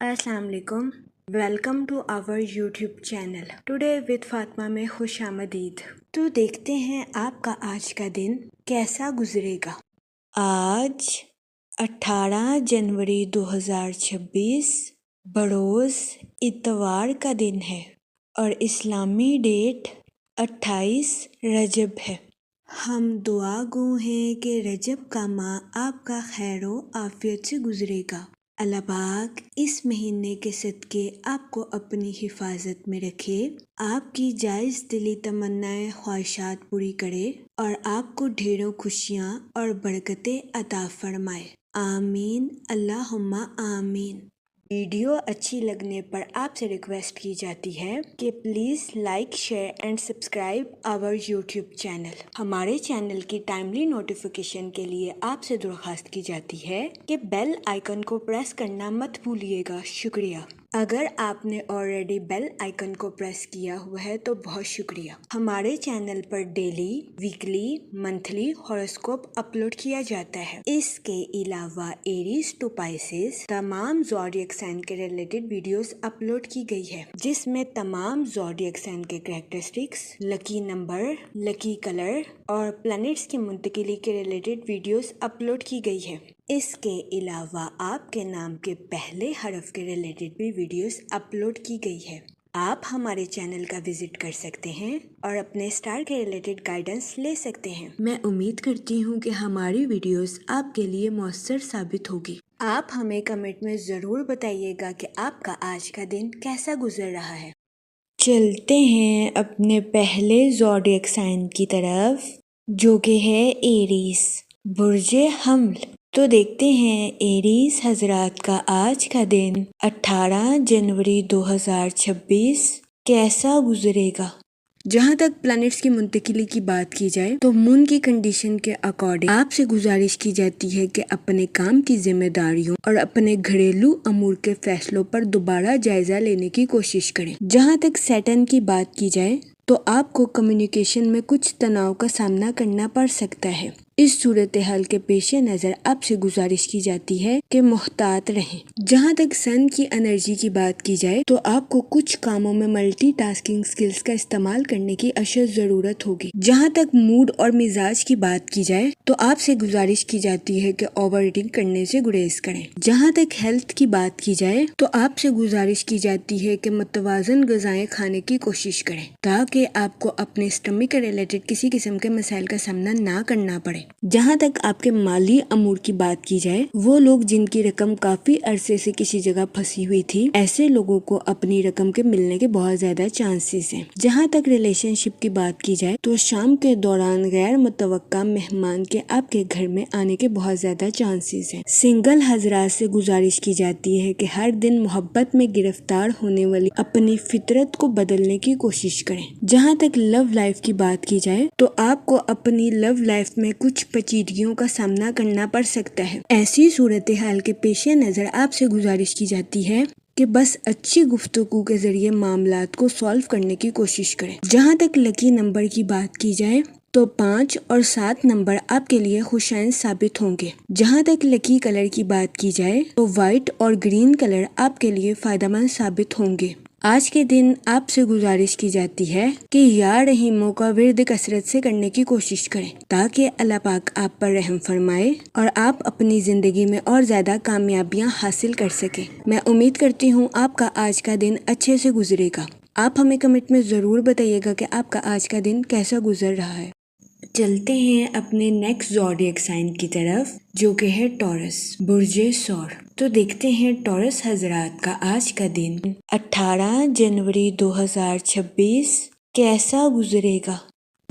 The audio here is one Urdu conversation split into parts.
السلام علیکم، welcome to our YouTube channel today with Fatima میں خوش آمدید۔ تو دیکھتے ہیں آپ کا آج کا دن کیسا گزرے گا۔ آج 18 جنوری 2026 بروز اتوار کا دن ہے اور اسلامی ڈیٹ 28 رجب ہے۔ ہم دعا گو ہیں کہ رجب کا ماہ آپ کا خیر و عافیت سے گزرے گا۔ اللہ پاک اس مہینے کے صدقے آپ کو اپنی حفاظت میں رکھے، آپ کی جائز دلی تمنائیں خواہشات پوری کرے اور آپ کو ڈھیروں خوشیاں اور برکتیں عطا فرمائے۔ آمین اللہم آمین۔ ویڈیو اچھی لگنے پر آپ سے ریکویسٹ کی جاتی ہے کہ please like, share and subscribe our YouTube channel. ہمارے چینل کی ٹائملی نوٹیفیکیشن کے لیے آپ سے درخواست کی جاتی ہے کہ بیل آئیکن کو پریس کرنا مت بھولیے گا۔ شکریہ۔ اگر آپ نے آلریڈی بیل آئیکن کو پریس کیا ہوا ہے تو بہت شکریہ۔ ہمارے چینل پر daily, weekly, monthly horoscope upload کیا جاتا ہے۔ اس کے علاوہ ایریز ٹو پائسز تمام زوڈیک سائن کے ریلیٹڈ ویڈیوز اپلوڈ کی گئی ہے، جس میں تمام زوڈیک سائن کے کریکٹرسٹکس، لکی نمبر، لکی کلر اور پلانٹس کی منتقلی کے ریلیٹڈ ویڈیوز اپلوڈ کی گئی ہے۔ اس کے علاوہ آپ کے نام کے پہلے حرف کے ریلیٹڈ بھی ویڈیوز اپلوڈ کی گئی ہے۔ آپ ہمارے چینل کا وزٹ کر سکتے ہیں اور اپنے اسٹار کے ریلیٹڈ گائیڈنس لے سکتے ہیں۔ میں امید کرتی ہوں کہ ہماری ویڈیوز آپ کے لیے مؤثر ثابت ہوگی۔ آپ ہمیں کمنٹ میں ضرور بتائیے گا کہ آپ کا آج کا دن کیسا گزر رہا ہے۔ چلتے ہیں اپنے پہلے زوڈیک سائن کی طرف، جو کہ ہے ایریز، برج حمل۔ تو دیکھتے ہیں ایریز حضرات کا آج کا دن 18 جنوری 2026 کیسا گزرے گا۔ جہاں تک پلانٹس کی منتقلی کی بات کی جائے تو مون کی کنڈیشن کے اکارڈنگ آپ سے گزارش کی جاتی ہے کہ اپنے کام کی ذمہ داریوں اور اپنے گھریلو امور کے فیصلوں پر دوبارہ جائزہ لینے کی کوشش کریں۔ جہاں تک سیٹرن کی بات کی جائے تو آپ کو کمیونیکیشن میں کچھ تناؤ کا سامنا کرنا پڑ سکتا ہے۔ اس صورتحال کے پیش نظر آپ سے گزارش کی جاتی ہے کہ محتاط رہیں۔ جہاں تک سن کی انرجی کی بات کی جائے تو آپ کو کچھ کاموں میں ملٹی ٹاسکنگ سکلز کا استعمال کرنے کی اشد ضرورت ہوگی۔ جہاں تک موڈ اور مزاج کی بات کی جائے تو آپ سے گزارش کی جاتی ہے کہ اوور ایٹنگ کرنے سے گریز کریں۔ جہاں تک ہیلتھ کی بات کی جائے تو آپ سے گزارش کی جاتی ہے کہ متوازن غذائیں کھانے کی کوشش کریں تاکہ آپ کو اپنے اسٹمک کے ریلیٹڈ کسی قسم کے مسائل کا سامنا نہ کرنا پڑے۔ جہاں تک آپ کے مالی امور کی بات کی جائے، وہ لوگ جن کی رقم کافی عرصے سے کسی جگہ پھنسی ہوئی تھی، ایسے لوگوں کو اپنی رقم کے ملنے کے بہت زیادہ چانسز ہیں۔ جہاں تک ریلیشن شپ کی بات کی جائے تو شام کے دوران غیر متوقع مہمان کے آپ کے گھر میں آنے کے بہت زیادہ چانسز ہیں۔ سنگل حضرات سے گزارش کی جاتی ہے کہ ہر دن محبت میں گرفتار ہونے والی اپنی فطرت کو بدلنے کی کوشش کریں۔ جہاں تک لو لائف کی بات کی جائے تو آپ کو اپنی لو لائف میں کچھ پیچیدگیوں کا سامنا کرنا پڑ سکتا ہے۔ ایسی صورتحال کے پیش نظر آپ سے گزارش کی جاتی ہے کہ بس اچھی گفتگو کے ذریعے معاملات کو سالو کرنے کی کوشش کریں۔ جہاں تک لکی نمبر کی بات کی جائے تو 5 اور 7 نمبر آپ کے لیے خوشائن ثابت ہوں گے۔ جہاں تک لکی کلر کی بات کی جائے تو وائٹ اور گرین کلر آپ کے لیے فائدہ مند ثابت ہوں گے۔ آج کے دن آپ سے گزارش کی جاتی ہے کہ یا رحیموں کا ورد کثرت سے کرنے کی کوشش کریں تاکہ اللہ پاک آپ پر رحم فرمائے اور آپ اپنی زندگی میں اور زیادہ کامیابیاں حاصل کر سکیں۔ میں امید کرتی ہوں آپ کا آج کا دن اچھے سے گزرے گا۔ آپ ہمیں کمنٹ میں ضرور بتائیے گا کہ آپ کا آج کا دن کیسا گزر رہا ہے۔ چلتے ہیں اپنے نیکسٹ زوڈیک سائن کی طرف، جو کہ ہے ٹورس، برج ثور۔ تو دیکھتے ہیں ٹورس حضرات کا آج کا دن 18 جنوری 2026 کیسا گزرے گا۔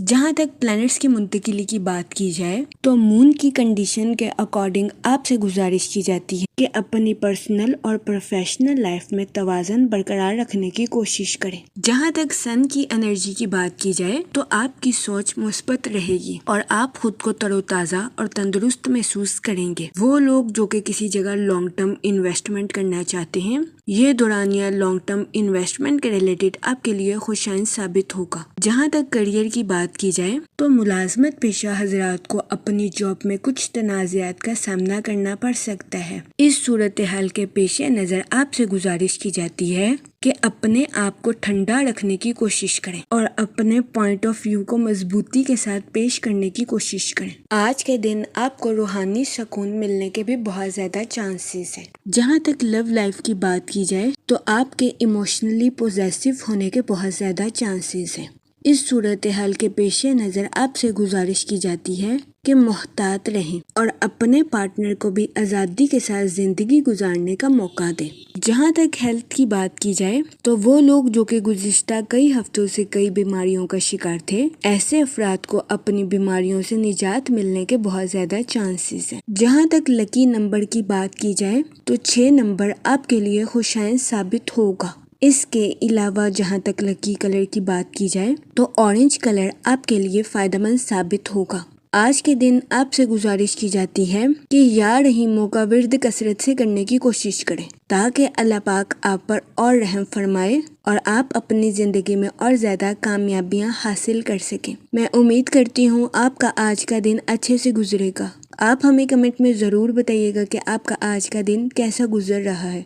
جہاں تک پلانٹس کی منتقلی کی بات کی جائے تو مون کی کنڈیشن کے اکارڈنگ آپ سے گزارش کی جاتی ہے کہ اپنی پرسنل اور پروفیشنل لائف میں توازن برقرار رکھنے کی کوشش کریں۔ جہاں تک سن کی انرجی کی بات کی جائے تو آپ کی سوچ مثبت رہے گی اور آپ خود کو تر و تازہ اور تندرست محسوس کریں گے۔ وہ لوگ جو کہ کسی جگہ لانگ ٹرم انویسٹمنٹ کرنا چاہتے ہیں یہ دورانیہ لانگ ٹرم انویسٹمنٹ کے ریلیٹڈ آپ کے لیے خوشائن ثابت ہوگا۔ جہاں تک کیریئر کی بات کی جائے تو ملازمت پیشہ حضرات کو اپنی جاب میں کچھ تنازعات کا سامنا کرنا پڑ سکتا ہے۔ اس صورتحال کے پیش نظر آپ سے گزارش کی جاتی ہے کہ اپنے آپ کو ٹھنڈا رکھنے کی کوشش کریں اور اپنے پوائنٹ آف ویو کو مضبوطی کے ساتھ پیش کرنے کی کوشش کریں۔ آج کے دن آپ کو روحانی سکون ملنے کے بھی بہت زیادہ چانسز ہیں۔ جہاں تک لو لائف کی بات کی جائے تو آپ کے ایموشنلی پوزیسو ہونے کے بہت زیادہ چانسز ہیں۔ اس صورتحال کے پیش نظر آپ سے گزارش کی جاتی ہے کہ محتاط رہیں اور اپنے پارٹنر کو بھی آزادی کے ساتھ زندگی گزارنے کا موقع دیں۔ جہاں تک ہیلتھ کی بات کی جائے تو وہ لوگ جو کہ گزشتہ کئی ہفتوں سے کئی بیماریوں کا شکار تھے، ایسے افراد کو اپنی بیماریوں سے نجات ملنے کے بہت زیادہ چانسز ہیں۔ جہاں تک لکی نمبر کی بات کی جائے تو 6 نمبر آپ کے لیے خوشائن ثابت ہوگا۔ اس کے علاوہ جہاں تک لکی کلر کی بات کی جائے تو اورنج کلر آپ کے لیے فائدہ مند ثابت ہوگا۔ آج کے دن آپ سے گزارش کی جاتی ہے کہ یا رحیموں کا ورد کثرت سے کرنے کی کوشش کریں تاکہ اللہ پاک آپ پر اور رحم فرمائے اور آپ اپنی زندگی میں اور زیادہ کامیابیاں حاصل کر سکیں۔ میں امید کرتی ہوں آپ کا آج کا دن اچھے سے گزرے گا۔ آپ ہمیں کمنٹ میں ضرور بتائیے گا کہ آپ کا آج کا دن کیسا گزر رہا ہے۔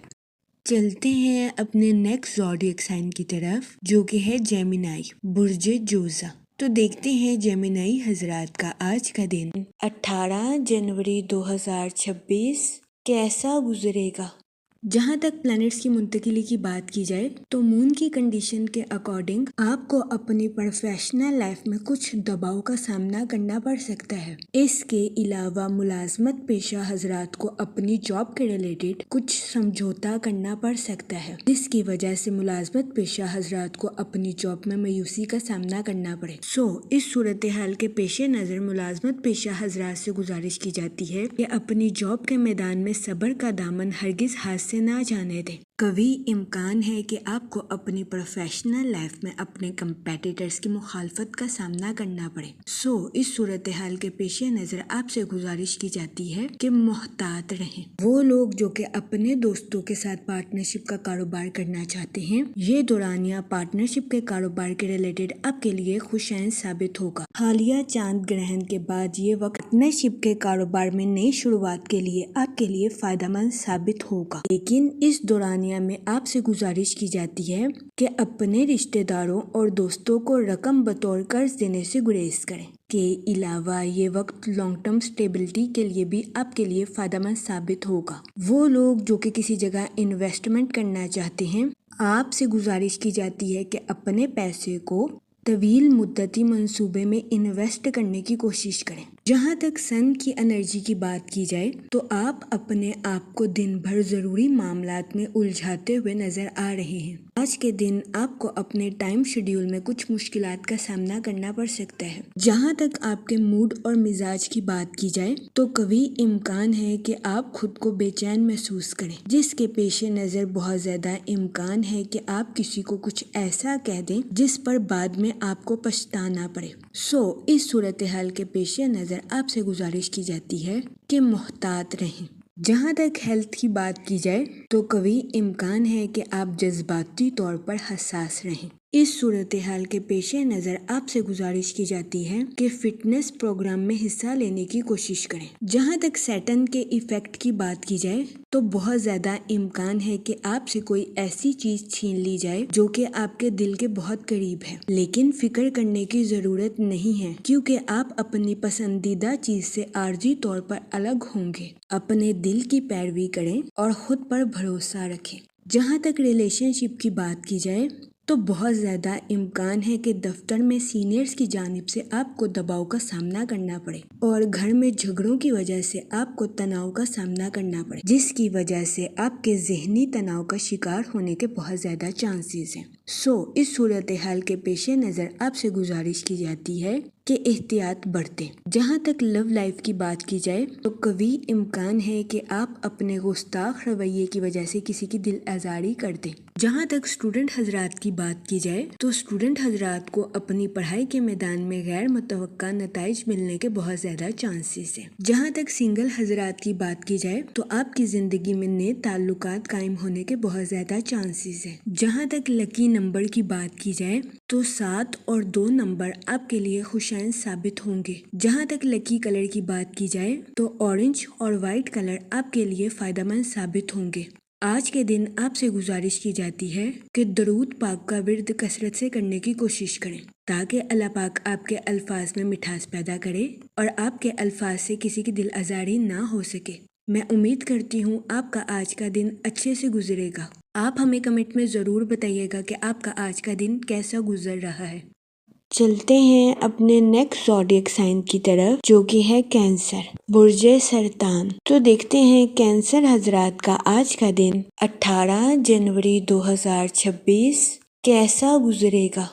چلتے ہیں اپنے نیکسٹ زوڈیک سائن کی طرف جو کہ ہے جیمینائی، برج جوزا۔ تو دیکھتے ہیں جیمینائی حضرات کا آج کا دن 18 جنوری 2026 کیسا گزرے گا۔ جہاں تک پلانٹس کی منتقلی کی بات کی جائے تو مون کی کنڈیشن کے اکارڈنگ آپ کو اپنی پروفیشنل لائف میں کچھ دباؤ کا سامنا کرنا پڑ سکتا ہے۔ اس کے علاوہ ملازمت پیشہ حضرات کو اپنی جاب کے ریلیٹڈ کچھ سمجھوتا کرنا پڑ سکتا ہے، جس کی وجہ سے ملازمت پیشہ حضرات کو اپنی جاب میں مایوسی کا سامنا کرنا پڑے۔ اس صورتحال کے پیش نظر ملازمت پیشہ حضرات سے گزارش کی جاتی ہے کہ اپنی جاب کے میدان میں صبر کا دامن ہرگز ہاتھ سے نہ جانے دیں۔ کبھی امکان ہے کہ آپ کو اپنی پروفیشنل لائف میں اپنے کمپیٹیٹرز کی مخالفت کا سامنا کرنا پڑے۔ اس صورتحال کے پیش نظر آپ سے گزارش کی جاتی ہے کہ محتاط رہیں۔ وہ لوگ جو کہ اپنے دوستوں کے ساتھ پارٹنرشپ کا کاروبار کرنا چاہتے ہیں، یہ دورانیہ پارٹنرشپ کے کاروبار کے ریلیٹڈ آپ کے لیے خوشائن ثابت ہوگا۔ حالیہ چاند گرہن کے بعد یہ وقت پارٹنرشپ کے کاروبار میں نئی شروعات کے لیے آپ کے لیے فائدہ مند ثابت ہوگا، لیکن اس دورانیہ میں آپ سے گزارش کی جاتی ہے کہ اپنے رشتہ داروں اور دوستوں کو رقم بطور قرض دینے سے گریز کریں۔ کے علاوہ یہ وقت لانگ ٹرم سٹیبلٹی کے لیے بھی آپ کے لیے فائدہ مند ثابت ہوگا۔ وہ لوگ جو کہ کسی جگہ انویسٹمنٹ کرنا چاہتے ہیں، آپ سے گزارش کی جاتی ہے کہ اپنے پیسے کو طویل مدتی منصوبے میں انویسٹ کرنے کی کوشش کریں۔ جہاں تک سن کی انرجی کی بات کی جائے تو آپ اپنے آپ کو دن بھر ضروری معاملات میں الجھاتے ہوئے نظر آ رہے ہیں۔ آج کے دن آپ کو اپنے ٹائم شیڈیول میں کچھ مشکلات کا سامنا کرنا پڑ سکتا ہے۔ جہاں تک آپ کے موڈ اور مزاج کی بات کی جائے تو کبھی امکان ہے کہ آپ خود کو بے چین محسوس کریں، جس کے پیش نظر بہت زیادہ امکان ہے کہ آپ کسی کو کچھ ایسا کہہ دیں جس پر بعد میں آپ کو پچھتانا پڑے۔ اس صورتحال کے پیش نظر آپ سے گزارش کی جاتی ہے کہ محتاط رہیں۔ جہاں تک ہیلتھ کی بات کی جائے تو کبھی امکان ہے کہ آپ جذباتی طور پر حساس رہیں۔ اس صورتحال کے پیش نظر آپ سے گزارش کی جاتی ہے کہ فٹنس پروگرام میں حصہ لینے کی کوشش کریں۔ جہاں تک سیٹن کے ایفیکٹ کی بات کی جائے تو بہت زیادہ امکان ہے کہ آپ سے کوئی ایسی چیز چھین لی جائے جو کہ آپ کے دل کے بہت قریب ہے، لیکن فکر کرنے کی ضرورت نہیں ہے کیونکہ آپ اپنی پسندیدہ چیز سے عارضی طور پر الگ ہوں گے۔ اپنے دل کی پیروی کریں اور خود پر بھروسہ رکھیں۔ جہاں تک ریلیشن شپ کی بات کی جائے تو بہت زیادہ امکان ہے کہ دفتر میں سینئرز کی جانب سے آپ کو دباؤ کا سامنا کرنا پڑے اور گھر میں جھگڑوں کی وجہ سے آپ کو تناؤ کا سامنا کرنا پڑے، جس کی وجہ سے آپ کے ذہنی تناؤ کا شکار ہونے کے بہت زیادہ چانسز ہیں۔ اس صورتحال کے پیش نظر آپ سے گزارش کی جاتی ہے کہ احتیاط برتیں۔ جہاں تک لو لائف کی بات کی جائے تو کبھی امکان ہے کہ آپ اپنے گستاخ رویے کی وجہ سے کسی کی دل آزاری کر دیں، جہاں تک اسٹوڈنٹ حضرات کی بات کی جائے تو اسٹوڈنٹ حضرات کو اپنی پڑھائی کے میدان میں غیر متوقع نتائج ملنے کے بہت زیادہ چانسز ہیں۔ جہاں تک سنگل حضرات کی بات کی جائے تو آپ کی زندگی میں نئے تعلقات قائم ہونے کے بہت زیادہ چانسز ہیں۔ جہاں تک لکی نمبر کی بات کی جائے تو 7 اور 2 نمبر آپ کے لیے خوشائن ثابت ہوں گے۔ جہاں تک لکی کلر کی بات کی جائے تو اورنج اور وائٹ کلر آپ کے لیے فائدہ مند ثابت ہوں گے۔ آج کے دن آپ سے گزارش کی جاتی ہے کہ درود پاک کا ورد کثرت سے کرنے کی کوشش کریں تاکہ اللہ پاک آپ کے الفاظ میں مٹھاس پیدا کرے اور آپ کے الفاظ سے کسی کی دل آزاری نہ ہو سکے۔ میں امید کرتی ہوں آپ کا آج کا دن اچھے سے گزرے گا۔ آپ ہمیں کمنٹ میں ضرور بتائیے گا کہ آپ کا آج کا دن کیسا گزر رہا ہے۔ چلتے ہیں اپنے نیکسٹ زوڈیک سائن کی طرف جو کہ ہے کینسر، برج سرطان۔ تو دیکھتے ہیں کینسر حضرات کا آج کا دن 18 جنوری 2026 کیسا گزرے گا۔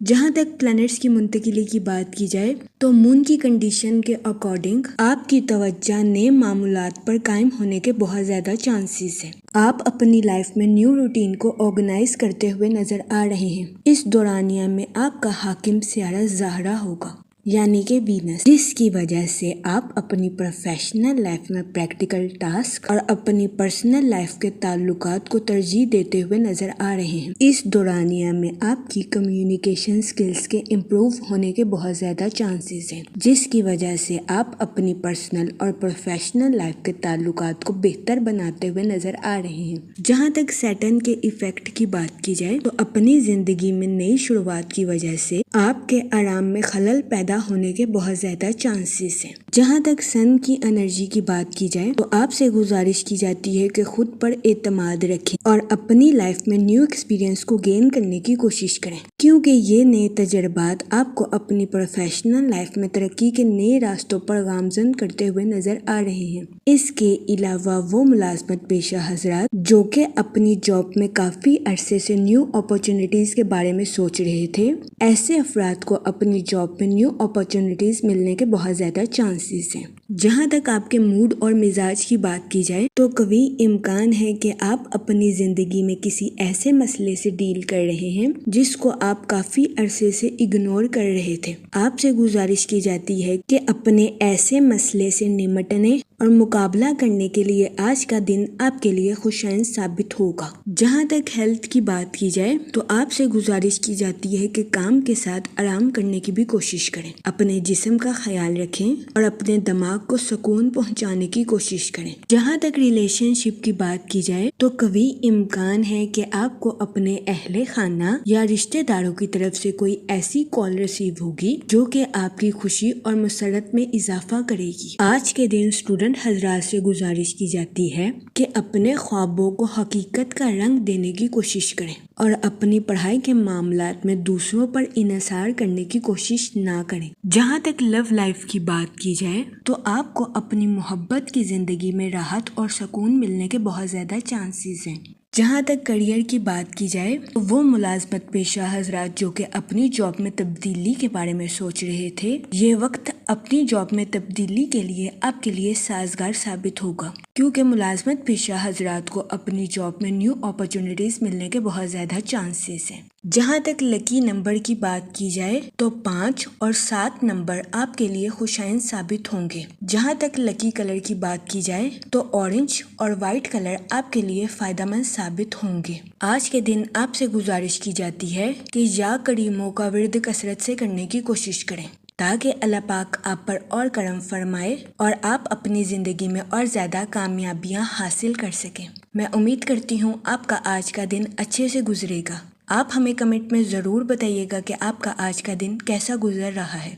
جہاں تک پلانٹس کی منتقلی کی بات کی جائے تو مون کی کنڈیشن کے اکارڈنگ آپ کی توجہ نئے معمولات پر قائم ہونے کے بہت زیادہ چانسز ہیں۔ آپ اپنی لائف میں نیو روٹین کو آرگنائز کرتے ہوئے نظر آ رہے ہیں۔ اس دورانیہ میں آپ کا حاکم سیارہ زہرہ ہوگا یعنی کہ وینس، جس کی وجہ سے آپ اپنی پروفیشنل لائف میں پریکٹیکل ٹاسک اور اپنی پرسنل لائف کے تعلقات کو ترجیح دیتے ہوئے نظر آ رہے ہیں۔ اس دورانیہ میں آپ کی کمیونیکیشن سکلز کے امپروو ہونے کے بہت زیادہ چانسز ہیں، جس کی وجہ سے آپ اپنی پرسنل اور پروفیشنل لائف کے تعلقات کو بہتر بناتے ہوئے نظر آ رہے ہیں۔ جہاں تک سیٹرن کے ایفیکٹ کی بات کی جائے تو اپنی زندگی میں نئی شروعات کی وجہ سے آپ کے آرام میں خلل پیدا ہونے کے بہت زیادہ چانسز ہیں۔ جہاں تک سن کی انرجی کی بات کی جائے تو آپ سے گزارش کی جاتی ہے کہ خود پر اعتماد رکھیں اور اپنی لائف میں نیو ایکسپیرینس کو گین کرنے کی کوشش کریں، کیونکہ یہ نئے تجربات آپ کو اپنی پروفیشنل لائف میں ترقی کے نئے راستوں پر گامزن کرتے ہوئے نظر آ رہے ہیں۔ اس کے علاوہ وہ ملازمت پیشہ حضرات جو کہ اپنی جاب میں کافی عرصے سے نیو اپارچونٹیز کے بارے میں سوچ رہے تھے، ایسے افراد کو اپنی جاب میں نیو اپارچونٹیز ملنے کے بہت زیادہ چانسز ہیں۔ جہاں تک آپ کے موڈ اور مزاج کی بات کی جائے تو قوی امکان ہے کہ آپ اپنی زندگی میں کسی ایسے مسئلے سے ڈیل کر رہے ہیں جس کو آپ کافی عرصے سے اگنور کر رہے تھے۔ آپ سے گزارش کی جاتی ہے کہ اپنے ایسے مسئلے سے نمٹنے اور مقابلہ کرنے کے لیے آج کا دن آپ کے لیے خوشائن ثابت ہوگا۔ جہاں تک ہیلتھ کی بات کی جائے تو آپ سے گزارش کی جاتی ہے کہ کام کے ساتھ آرام کرنے کی بھی کوشش کریں، اپنے جسم کا خیال رکھیں اور اپنے دماغ کو سکون پہنچانے کی کوشش کریں۔ جہاں تک ریلیشن شپ کی بات کی جائے تو قوی امکان ہے کہ آپ کو اپنے اہل خانہ یا رشتہ داروں کی طرف سے کوئی ایسی کال ریسیو ہوگی جو کہ آپ کی خوشی اور مسرت میں اضافہ کرے گی۔ آج کے دن اسٹوڈنٹ حضرات سے گزارش کی جاتی ہے کہ اپنے خوابوں کو حقیقت کا رنگ دینے کی کوشش کریں اور اپنی پڑھائی کے معاملات میں دوسروں پر انحصار کرنے کی کوشش نہ کریں۔ جہاں تک لو لائف کی بات کی جائے تو آپ کو اپنی محبت کی زندگی میں راحت اور سکون ملنے کے بہت زیادہ چانسز ہیں۔ جہاں تک کریئر کی بات کی جائے تو وہ ملازمت پیشہ حضرات جو کہ اپنی جاب میں تبدیلی کے بارے میں سوچ رہے تھے، یہ وقت اپنی جاب میں تبدیلی کے لیے آپ کے لیے سازگار ثابت ہوگا، کیونکہ ملازمت پیشہ حضرات کو اپنی جاب میں نیو اپارچونٹیز ملنے کے بہت زیادہ چانسز ہیں۔ جہاں تک لکی نمبر کی بات کی جائے تو 5 اور 7 نمبر آپ کے لیے خوشائن ثابت ہوں گے۔ جہاں تک لکی کلر کی بات کی جائے تو اورنج اور وائٹ کلر آپ کے لیے فائدہ مند ثابت ہوں گے۔ آج کے دن آپ سے گزارش کی جاتی ہے کہ یا کریموں کا ورد کثرت سے کرنے کی کوشش کریں تاکہ اللہ پاک آپ پر اور کرم فرمائے اور آپ اپنی زندگی میں اور زیادہ کامیابیاں حاصل کر سکیں۔ میں امید کرتی ہوں آپ کا آج کا دن اچھے سے گزرے گا۔ آپ ہمیں کمنٹ میں ضرور بتائیے گا کہ آپ کا آج کا دن کیسا گزر رہا ہے۔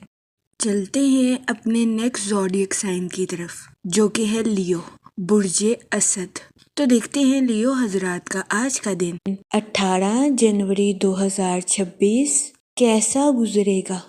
چلتے ہیں اپنے نیکسٹ زوڈیک سائن کی طرف جو کہ ہے لیو، برج اسد۔ تو دیکھتے ہیں لیو حضرات کا آج کا دن 18 جنوری 2026 کیسا گزرے گا۔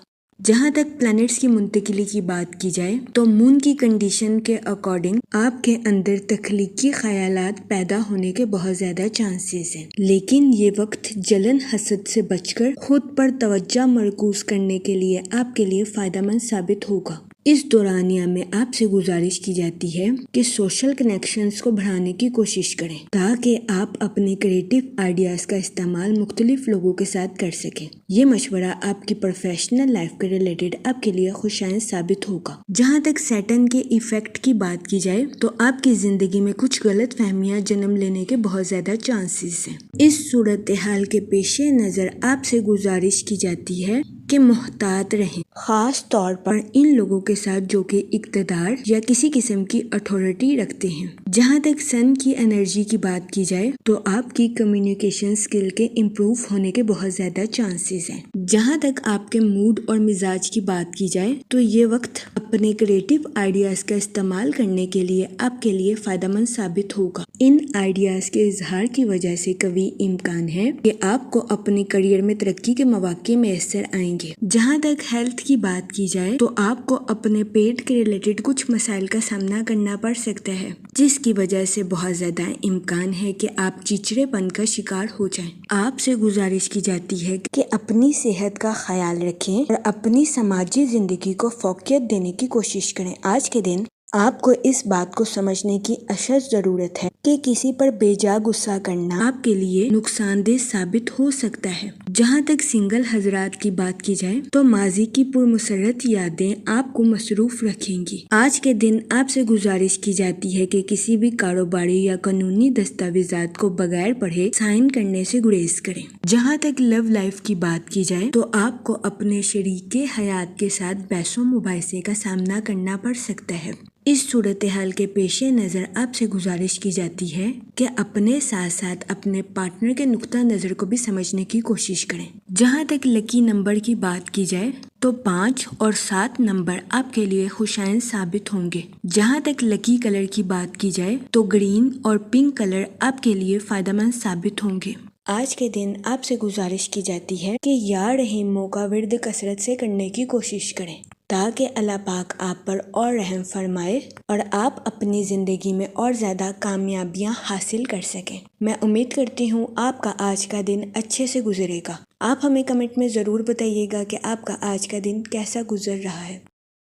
جہاں تک پلانٹس کی منتقلی کی بات کی جائے تو مون کی کنڈیشن کے اکارڈنگ آپ کے اندر تخلیقی خیالات پیدا ہونے کے بہت زیادہ چانسز ہیں، لیکن یہ وقت جلن حسد سے بچ کر خود پر توجہ مرکوز کرنے کے لیے آپ کے لیے فائدہ مند ثابت ہوگا۔ اس دورانیہ میں آپ سے گزارش کی جاتی ہے کہ سوشل کنیکشنز کو بڑھانے کی کوشش کریں تاکہ آپ اپنے کریٹو آئیڈیاز کا استعمال مختلف لوگوں کے ساتھ کر سکیں۔ یہ مشورہ آپ کی پروفیشنل لائف کے ریلیٹڈ آپ کے لیے خوشائن ثابت ہوگا۔ جہاں تک سیٹرن کے ایفیکٹ کی بات کی جائے تو آپ کی زندگی میں کچھ غلط فہمیاں جنم لینے کے بہت زیادہ چانسز ہیں۔ اس صورتحال کے پیش نظر آپ سے گزارش کی جاتی ہے کہ محتاط رہیں، خاص طور پر ان لوگوں کے ساتھ جو کہ اقتدار یا کسی قسم کی اتھارٹی رکھتے ہیں۔ جہاں تک سن کی انرجی کی بات کی جائے تو آپ کی کمیونیکیشن سکل کے امپروو ہونے کے بہت زیادہ چانسز ہیں۔ جہاں تک آپ کے موڈ اور مزاج کی بات کی جائے تو یہ وقت اپنے کریٹو آئیڈیاز کا استعمال کرنے کے لیے آپ کے لیے فائدہ مند ثابت ہوگا۔ ان آئیڈیاز کے اظہار کی وجہ سے قوی امکان ہے کہ آپ کو اپنے کریئر میں ترقی کے مواقع میسر آئیں گے۔ جہاں تک ہیلتھ کی بات کی جائے تو آپ کو اپنے پیٹ کے ریلیٹڈ کچھ مسائل کا سامنا کرنا پڑ سکتا ہے، جس کی وجہ سے بہت زیادہ امکان ہے کہ آپ چڑچڑے پن کا شکار ہو جائیں۔ آپ سے گزارش کی جاتی ہے کہ اپنی صحت کا خیال رکھیں اور اپنی سماجی زندگی کو فوقیت دینے کی کوشش کریں۔ آج کے دن آپ کو اس بات کو سمجھنے کی اشد ضرورت ہے کہ کسی پر بے جا غصہ کرنا آپ کے لیے نقصان دہ ثابت ہو سکتا ہے۔ جہاں تک سنگل حضرات کی بات کی جائے تو ماضی کی پرمسرت یادیں آپ کو مصروف رکھیں گی۔ آج کے دن آپ سے گزارش کی جاتی ہے کہ کسی بھی کاروباری یا قانونی دستاویزات کو بغیر پڑھے سائن کرنے سے گریز کریں۔ جہاں تک لو لائف کی بات کی جائے تو آپ کو اپنے شریک حیات کے ساتھ بحث و مباحثے کا سامنا کرنا پڑ سکتا ہے۔ اس صورتحال کے پیش نظر آپ سے گزارش کی جاتی ہے کہ اپنے ساتھ ساتھ اپنے پارٹنر کے نقطہ نظر کو بھی سمجھنے کی کوشش کریں۔ جہاں تک لکی نمبر کی بات کی جائے تو 5 اور 7 نمبر آپ کے لیے خوشائن ثابت ہوں گے۔ جہاں تک لکی کلر کی بات کی جائے تو گرین اور پنک کلر آپ کے لیے فائدہ مند ثابت ہوں گے۔ آج کے دن آپ سے گزارش کی جاتی ہے کہ یا رحیموں کا ورد کثرت سے کرنے کی کوشش کریں تاکہ اللہ پاک آپ پر اور رحم فرمائے اور آپ اپنی زندگی میں اور زیادہ کامیابیاں حاصل کر سکیں۔ میں امید کرتی ہوں آپ کا آج کا دن اچھے سے گزرے گا۔ آپ ہمیں کمنٹ میں ضرور بتائیے گا کہ آپ کا آج کا دن کیسا گزر رہا ہے۔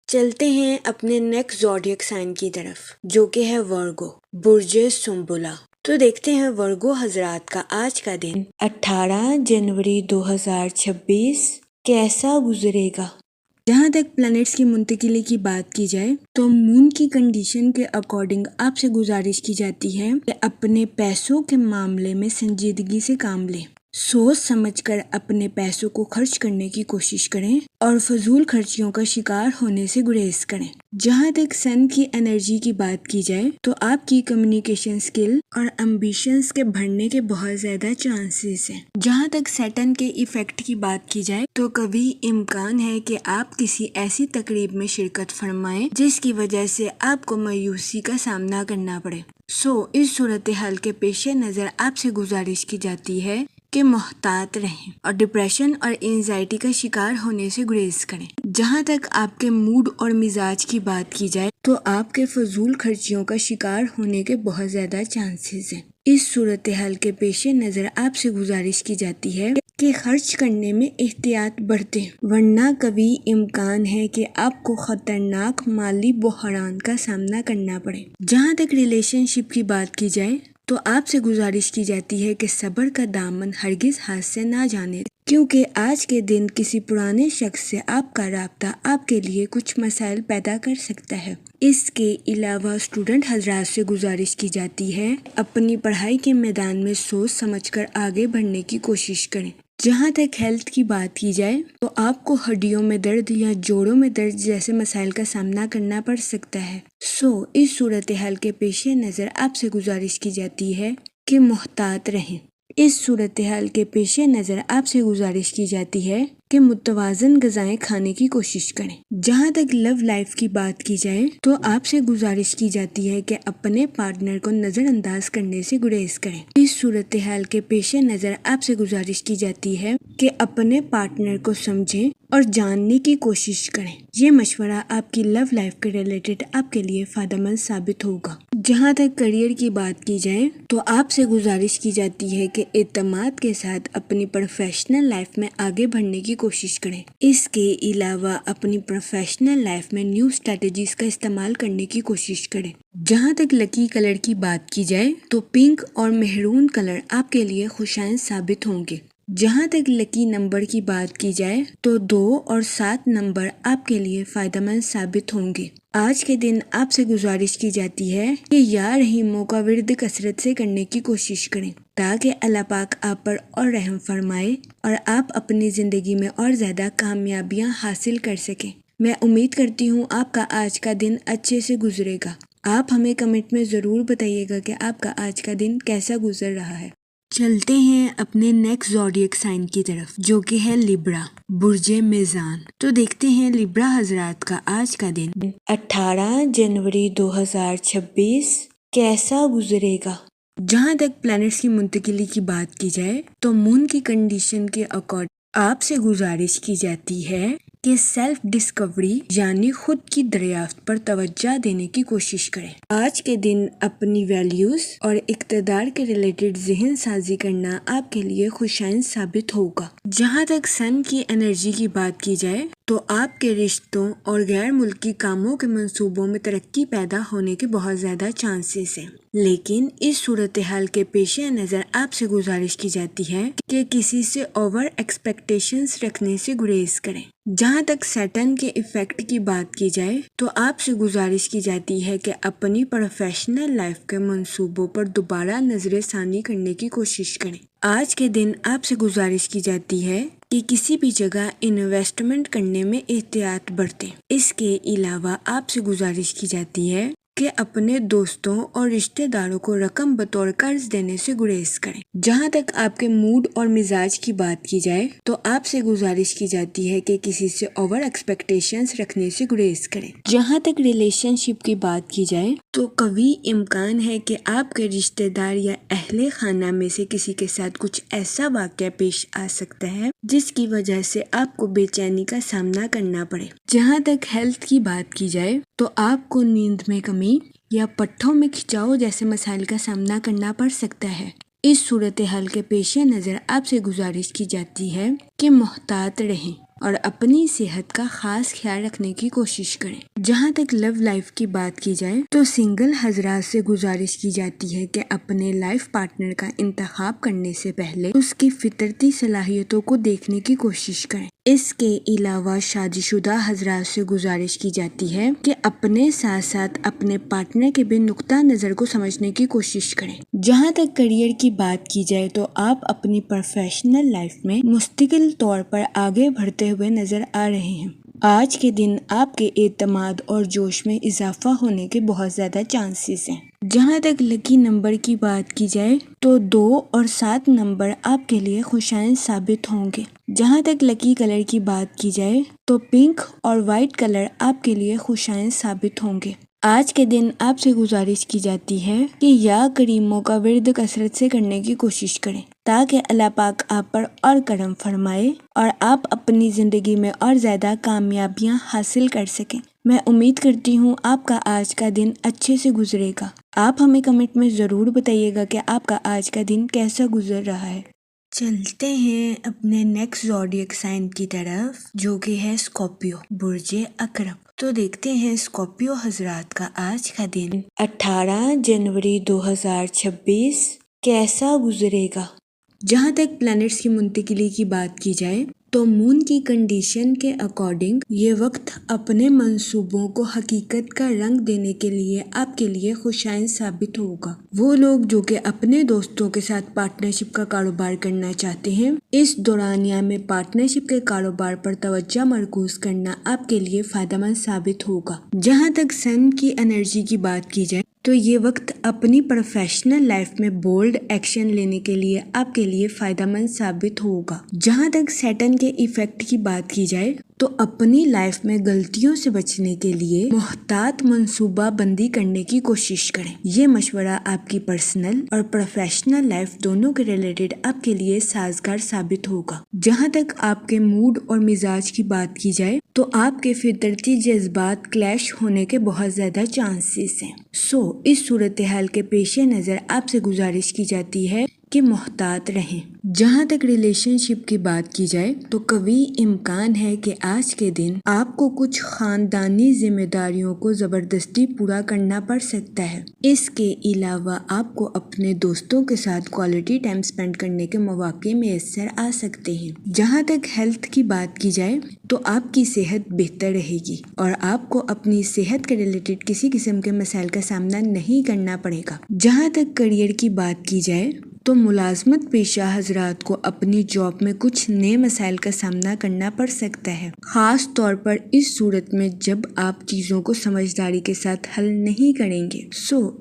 چلتے ہیں اپنے نیکسٹ زوڈیک سائن کی طرف جو کہ ہے ورگو، برج سنبلا۔ تو دیکھتے ہیں ورگو حضرات کا آج کا دن 18 جنوری 2026 کیسا گزرے گا۔ جہاں تک پلانٹس کی منتقلی کی بات کی جائے تو مون کی کنڈیشن کے اکارڈنگ آپ سے گزارش کی جاتی ہے کہ اپنے پیسوں کے معاملے میں سنجیدگی سے کام لیں، سوچ سمجھ کر اپنے پیسوں کو خرچ کرنے کی کوشش کریں اور فضول خرچیوں کا شکار ہونے سے گریز کریں۔ جہاں تک سن کی انرجی کی بات کی جائے تو آپ کی کمیونیکیشن سکل اور امبیشنز کے بڑھنے کے بہت زیادہ چانسز ہیں۔ جہاں تک سیٹرن کے ایفیکٹ کی بات کی جائے تو قوی امکان ہے کہ آپ کسی ایسی تقریب میں شرکت فرمائیں جس کی وجہ سے آپ کو مایوسی کا سامنا کرنا پڑے۔ اس صورتحال کے پیش نظر آپ سے گزارش کی جاتی ہے کہ محتاط رہیں اور ڈپریشن اور اینزائٹی کا شکار ہونے سے گریز کریں۔ جہاں تک آپ کے موڈ اور مزاج کی بات کی جائے تو آپ کے فضول خرچیوں کا شکار ہونے کے بہت زیادہ چانسز ہیں۔ اس صورتحال کے پیش نظر آپ سے گزارش کی جاتی ہے کہ خرچ کرنے میں احتیاط برتیں ورنہ قوی امکان ہے کہ آپ کو خطرناک مالی بحران کا سامنا کرنا پڑے۔ جہاں تک ریلیشن شپ کی بات کی جائے تو آپ سے گزارش کی جاتی ہے کہ صبر کا دامن ہرگز ہاتھ سے نہ جانے کیونکہ آج کے دن کسی پرانے شخص سے آپ کا رابطہ آپ کے لیے کچھ مسائل پیدا کر سکتا ہے۔ اس کے علاوہ اسٹوڈنٹ حضرات سے گزارش کی جاتی ہے اپنی پڑھائی کے میدان میں سوچ سمجھ کر آگے بڑھنے کی کوشش کریں۔ جہاں تک ہیلتھ کی بات کی جائے تو آپ کو ہڈیوں میں درد یا جوڑوں میں درد جیسے مسائل کا سامنا کرنا پڑ سکتا ہے۔ اس صورتحال کے پیش نظر آپ سے گزارش کی جاتی ہے کہ محتاط رہیں۔ اس صورتحال کے پیش نظر آپ سے گزارش کی جاتی ہے کہ متوازن غذائیں کھانے کی کوشش کریں۔ جہاں تک لو لائف کی بات کی جائے تو آپ سے گزارش کی جاتی ہے کہ اپنے پارٹنر کو نظر انداز کرنے سے گریز کریں۔ اس صورتحال کے پیش نظر آپ سے گزارش کی جاتی ہے کہ اپنے پارٹنر کو سمجھیں اور جاننے کی کوشش کریں۔ یہ مشورہ آپ کی لو لائف کے ریلیٹڈ آپ کے لیے فائدہ مند ثابت ہوگا۔ جہاں تک کیریئر کی بات کی جائے تو آپ سے گزارش کی جاتی ہے کہ اعتماد کے ساتھ اپنی پروفیشنل لائف میں آگے بڑھنے کی کوشش کریں۔ اس کے علاوہ اپنی پروفیشنل لائف میں نیو اسٹریٹجیز کا استعمال کرنے کی کوشش کریں۔ جہاں تک لکی کلر کی بات کی جائے تو پنک اور مہرون کلر آپ کے لیے خوشائند ثابت ہوں گے۔ جہاں تک لکی نمبر کی بات کی جائے تو 2 اور 7 نمبر آپ کے لیے فائدہ مند ثابت ہوں گے۔ آج کے دن آپ سے گزارش کی جاتی ہے کہ یا رحیموں کا ورد کثرت سے کرنے کی کوشش کریں تاکہ اللہ پاک آپ پر اور رحم فرمائے اور آپ اپنی زندگی میں اور زیادہ کامیابیاں حاصل کر سکیں۔ میں امید کرتی ہوں آپ کا آج کا دن اچھے سے گزرے گا۔ آپ ہمیں کمنٹ میں ضرور بتائیے گا کہ آپ کا آج کا دن کیسا گزر رہا ہے۔ چلتے ہیں اپنے نیکسٹ زوڈیک سائن کی طرف جو کہ ہے لیبرا، برج میزان۔ تو دیکھتے ہیں لیبرا حضرات کا آج کا دن 18 جنوری 2026 کیسا گزرے گا۔ جہاں تک پلانٹس کی منتقلی کی بات کی جائے تو مون کی کنڈیشن کے اکارڈنگ آپ سے گزارش کی جاتی ہے کہ سیلف ڈسکوری یعنی خود کی دریافت پر توجہ دینے کی کوشش کریں۔ آج کے دن اپنی ویلیوز اور اقتدار کے ریلیٹڈ ذہن سازی کرنا آپ کے لیے خوشائند ثابت ہوگا۔ جہاں تک سن کی انرجی کی بات کی جائے تو آپ کے رشتوں اور غیر ملکی کاموں کے منصوبوں میں ترقی پیدا ہونے کے بہت زیادہ چانسز ہیں، لیکن اس صورتحال کے پیش نظر آپ سے گزارش کی جاتی ہے کہ کسی سے اوور ایکسپیکٹیشنز رکھنے سے گریز کریں۔ جہاں تک سیٹرن کے ایفیکٹ کی بات کی جائے تو آپ سے گزارش کی جاتی ہے کہ اپنی پروفیشنل لائف کے منصوبوں پر دوبارہ نظر ثانی کرنے کی کوشش کریں۔ آج کے دن آپ سے گزارش کی جاتی ہے کہ کسی بھی جگہ انویسٹمنٹ کرنے میں احتیاط برتیں۔ اس کے علاوہ آپ سے گزارش کی جاتی ہے کہ اپنے دوستوں اور رشتہ داروں کو رقم بطور قرض دینے سے گریز کریں۔ جہاں تک آپ کے موڈ اور مزاج کی بات کی جائے تو آپ سے گزارش کی جاتی ہے کہ کسی سے اوور ایکسپیکٹیشنز رکھنے سے گریز کریں۔ جہاں تک ریلیشن شپ کی بات کی جائے تو قوی امکان ہے کہ آپ کے رشتہ دار یا اہل خانہ میں سے کسی کے ساتھ کچھ ایسا واقعہ پیش آ سکتا ہے جس کی وجہ سے آپ کو بے چینی کا سامنا کرنا پڑے۔ جہاں تک ہیلتھ کی بات کی جائے تو آپ کو نیند میں کمی یا پٹھوں میں کھچاؤ جیسے مسائل کا سامنا کرنا پڑ سکتا ہے۔ اس صورتحال کے پیش نظر آپ سے گزارش کی جاتی ہے کہ محتاط رہیں اور اپنی صحت کا خاص خیال رکھنے کی کوشش کریں۔ جہاں تک لو لائف کی بات کی جائے تو سنگل حضرات سے گزارش کی جاتی ہے کہ اپنے لائف پارٹنر کا انتخاب کرنے سے پہلے اس کی فطرتی صلاحیتوں کو دیکھنے کی کوشش کریں۔ اس کے علاوہ شادی شدہ حضرات سے گزارش کی جاتی ہے کہ اپنے ساتھ ساتھ اپنے پارٹنر کے بھی نقطہ نظر کو سمجھنے کی کوشش کریں۔ جہاں تک کیریئر کی بات کی جائے تو آپ اپنی پروفیشنل لائف میں مستقل طور پر آگے بڑھتے ہوئے نظر آ رہے ہیں۔ آج کے دن آپ کے اعتماد اور جوش میں اضافہ ہونے کے بہت زیادہ چانسز ہیں۔ جہاں تک لکی نمبر کی بات کی جائے تو 2 اور 7 نمبر آپ کے لیے خوشائند ثابت ہوں گے۔ جہاں تک لکی کلر کی بات کی جائے تو پنک اور وائٹ کلر آپ کے لیے خوشائند ثابت ہوں گے۔ آج کے دن آپ سے گزارش کی جاتی ہے کہ یا کریموں کا ورد کثرت سے کرنے کی کوشش کریں تاکہ اللہ پاک آپ پر اور کرم فرمائے اور آپ اپنی زندگی میں اور زیادہ کامیابیاں حاصل کر سکیں۔ میں امید کرتی ہوں آپ کا آج کا دن اچھے سے گزرے گا۔ آپ ہمیں کمنٹ میں ضرور بتائیے گا کہ آپ کا آج کا دن کیسا گزر رہا ہے۔ چلتے ہیں اپنے نیکسٹ زوڈیک سائن کی طرف جو کہ ہے اسکارپیو، برج اکرم۔ تو دیکھتے ہیں اسکارپیو حضرات کا آج کا دن 18 جنوری 2026 کیسا گزرے گا۔ جہاں تک پلانٹس کی منتقلی کی بات کی جائے تو مون کی کنڈیشن کے اکارڈنگ یہ وقت اپنے منصوبوں کو حقیقت کا رنگ دینے کے لیے آپ کے لیے خوشائند ثابت ہوگا۔ وہ لوگ جو کہ اپنے دوستوں کے ساتھ پارٹنرشپ کا کاروبار کرنا چاہتے ہیں، اس دورانیہ میں پارٹنرشپ کے کاروبار پر توجہ مرکوز کرنا آپ کے لیے فائدہ مند ثابت ہوگا۔ جہاں تک سن کی انرجی کی بات کی جائے تو یہ وقت اپنی پروفیشنل لائف میں بولڈ ایکشن لینے کے لیے آپ کے لیے فائدہ مند ثابت ہوگا۔ جہاں تک سیٹرن کے ایفیکٹ کی بات کی جائے تو اپنی لائف میں غلطیوں سے بچنے کے لیے محتاط منصوبہ بندی کرنے کی کوشش کریں۔ یہ مشورہ آپ کی پرسنل اور پروفیشنل لائف دونوں کے ریلیٹڈ آپ کے لیے سازگار ثابت ہوگا۔ جہاں تک آپ کے موڈ اور مزاج کی بات کی جائے تو آپ کے فطرتی جذبات کلیش ہونے کے بہت زیادہ چانسز ہیں۔ اس صورتحال کے پیش نظر آپ سے گزارش کی جاتی ہے کہ محتاط رہیں۔ جہاں تک ریلیشن شپ کی بات کی جائے تو قوی امکان ہے کہ آج کے دن آپ کو کچھ خاندانی ذمہ داریوں کو زبردستی پورا کرنا پڑ سکتا ہے۔ اس کے علاوہ آپ کو اپنے دوستوں کے ساتھ کوالٹی ٹائم سپینڈ کرنے کے مواقع میسر آ سکتے ہیں۔ جہاں تک ہیلتھ کی بات کی جائے تو آپ کی صحت بہتر رہے گی اور آپ کو اپنی صحت کے ریلیٹڈ کسی قسم کے مسائل کا سامنا نہیں کرنا پڑے گا۔ جہاں تک کیریئر کی بات کی جائے تو ملازمت پیشہ حضرات کو اپنی جاب میں کچھ نئے مسائل کا سامنا کرنا پڑ سکتا ہے، خاص طور پر اس صورت میں جب آپ چیزوں کو سمجھداری کے ساتھ حل نہیں کریں گے۔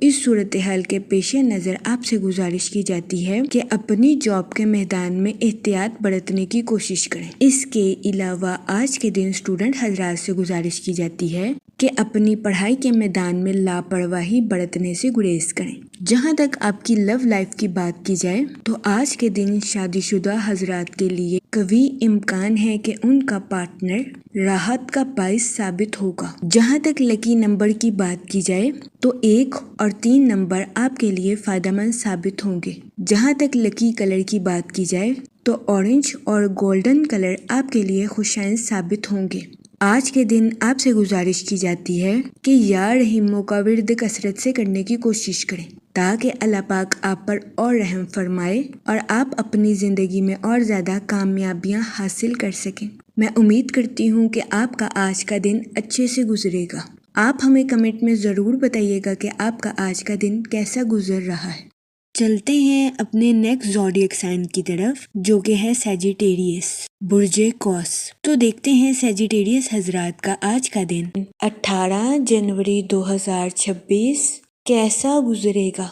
اس صورتحال کے پیش نظر آپ سے گزارش کی جاتی ہے کہ اپنی جاب کے میدان میں احتیاط برتنے کی کوشش کریں۔ اس کے علاوہ آج کے دن اسٹوڈنٹ حضرات سے گزارش کی جاتی ہے کہ اپنی پڑھائی کے میدان میں لاپرواہی برتنے سے گریز کریں۔ جہاں تک آپ کی لو لائف کی بات کی جائے تو آج کے دن شادی شدہ حضرات کے لیے قوی امکان ہے کہ ان کا پارٹنر راحت کا باعث ثابت ہوگا۔ جہاں تک لکی نمبر کی بات کی جائے تو 1 اور 3 نمبر آپ کے لیے فائدہ مند ثابت ہوں گے۔ جہاں تک لکی کلر کی بات کی جائے تو اورنج اور گولڈن کلر آپ کے لیے خوشائند ثابت ہوں گے۔ آج کے دن آپ سے گزارش کی جاتی ہے کہ یا رحیموں کا ورد کثرت سے کرنے کی کوشش کریں تاکہ اللہ پاک آپ پر اور رحم فرمائے اور آپ اپنی زندگی میں اور زیادہ کامیابیاں حاصل کر سکیں۔ میں امید کرتی ہوں کہ آپ کا آج کا دن اچھے سے گزرے گا۔ آپ ہمیں کمنٹ میں ضرور بتائیے گا کہ آپ کا آج کا دن کیسا گزر رہا ہے۔ چلتے ہیں اپنے نیکسٹ زوڈیک سائن کی طرف جو کہ ہے سیجیٹیریس، برج قوس۔ تو دیکھتے ہیں سیجیٹیریس حضرات کا آج کا دن 18 جنوری 2026 کیسا گزرے گا۔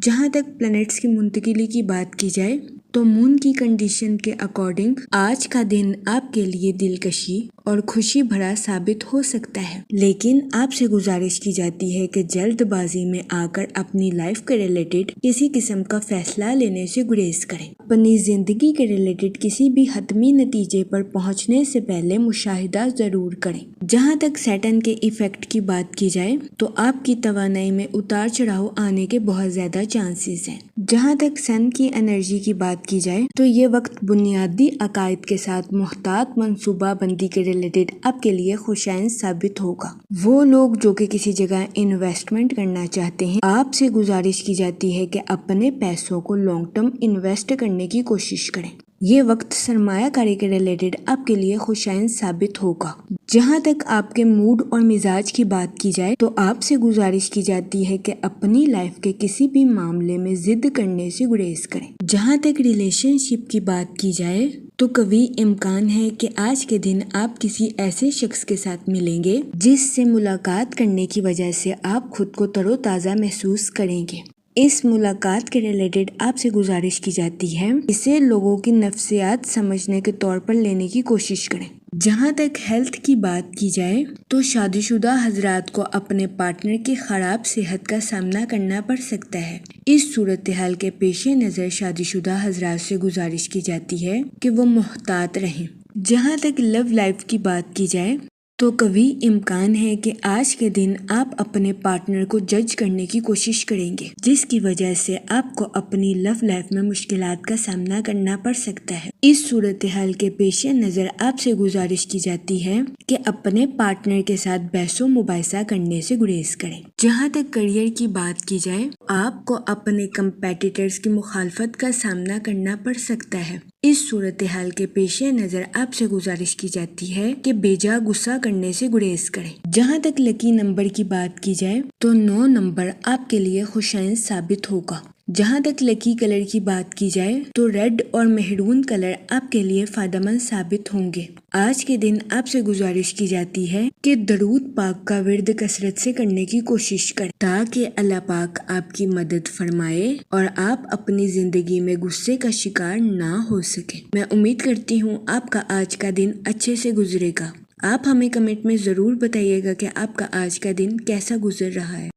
جہاں تک پلانٹس کی منتقلی کی بات کی جائے تو مون کی کنڈیشن کے اکارڈنگ آج کا دن آپ کے لیے دلکشی اور خوشی بھرا ثابت ہو سکتا ہے، لیکن آپ سے گزارش کی جاتی ہے کہ جلد بازی میں آ کر اپنی لائف کے ریلیٹڈ کسی قسم کا فیصلہ لینے سے گریز کریں۔ اپنی زندگی کے ریلیٹڈ کسی بھی حتمی نتیجے پر پہنچنے سے پہلے مشاہدہ ضرور کریں۔ جہاں تک سیٹرن کے ایفیکٹ کی بات کی جائے تو آپ کی توانائی میں اتار چڑھاؤ آنے کے بہت زیادہ چانسز ہیں۔ جہاں تک سن کی انرجی کی بات کی جائے تو یہ وقت بنیادی عقائد کے ساتھ محتاط منصوبہ بندی کے ریلیٹڈ آپ کے لیے خوشائند ثابت ہوگا۔ وہ لوگ جو کہ کسی جگہ انویسٹمنٹ کرنا چاہتے ہیں، آپ سے گزارش کی جاتی ہے کہ اپنے پیسوں کو لانگ ٹرم انویسٹ کرنے کی کوشش کریں۔ یہ وقت سرمایہ کاری کے ریلیٹڈ آپ کے لیے خوشائند ثابت ہوگا۔ جہاں تک آپ کے موڈ اور مزاج کی بات کی جائے تو آپ سے گزارش کی جاتی ہے کہ اپنی لائف کے کسی بھی معاملے میں ضد کرنے سے گریز کریں۔ جہاں تک ریلیشن شپ کی بات کی جائے تو قوی امکان ہے کہ آج کے دن آپ کسی ایسے شخص کے ساتھ ملیں گے جس سے ملاقات کرنے کی وجہ سے آپ خود کو تر و تازہ محسوس کریں گے۔ اس ملاقات کے ریلیٹڈ آپ سے گزارش کی جاتی ہے اسے لوگوں کی نفسیات سمجھنے کے طور پر لینے کی کوشش کریں۔ جہاں تک ہیلتھ کی بات کی جائے تو شادی شدہ حضرات کو اپنے پارٹنر کی خراب صحت کا سامنا کرنا پڑ سکتا ہے۔ اس صورتحال کے پیش نظر شادی شدہ حضرات سے گزارش کی جاتی ہے کہ وہ محتاط رہیں۔ جہاں تک لو لائف کی بات کی جائے تو قوی امکان ہے کہ آج کے دن آپ اپنے پارٹنر کو جج کرنے کی کوشش کریں گے جس کی وجہ سے آپ کو اپنی لو لائف میں مشکلات کا سامنا کرنا پڑ سکتا ہے۔ اس صورتحال کے پیش نظر آپ سے گزارش کی جاتی ہے کہ اپنے پارٹنر کے ساتھ بحث و مباحثہ کرنے سے گریز کریں۔ جہاں تک کیریئر کی بات کی جائے آپ کو اپنے کمپیٹیٹرز کی مخالفت کا سامنا کرنا پڑ سکتا ہے۔ اس صورتحال کے پیش نظر آپ سے گزارش کی جاتی ہے کہ بیجا غصہ کرنے سے گریز کریں۔ جہاں تک لکی نمبر کی بات کی جائے تو 9 نمبر آپ کے لیے خوشائند ثابت ہوگا۔ جہاں تک لکی کلر کی بات کی جائے تو ریڈ اور مہرون کلر آپ کے لیے فائدہ مند ثابت ہوں گے۔ آج کے دن آپ سے گزارش کی جاتی ہے کہ درود پاک کا ورد کثرت سے کرنے کی کوشش کریں تاکہ اللہ پاک آپ کی مدد فرمائے اور آپ اپنی زندگی میں غصے کا شکار نہ ہو سکے۔ میں امید کرتی ہوں آپ کا آج کا دن اچھے سے گزرے گا۔ آپ ہمیں کمنٹ میں ضرور بتائیے گا کہ آپ کا آج کا دن کیسا گزر رہا ہے۔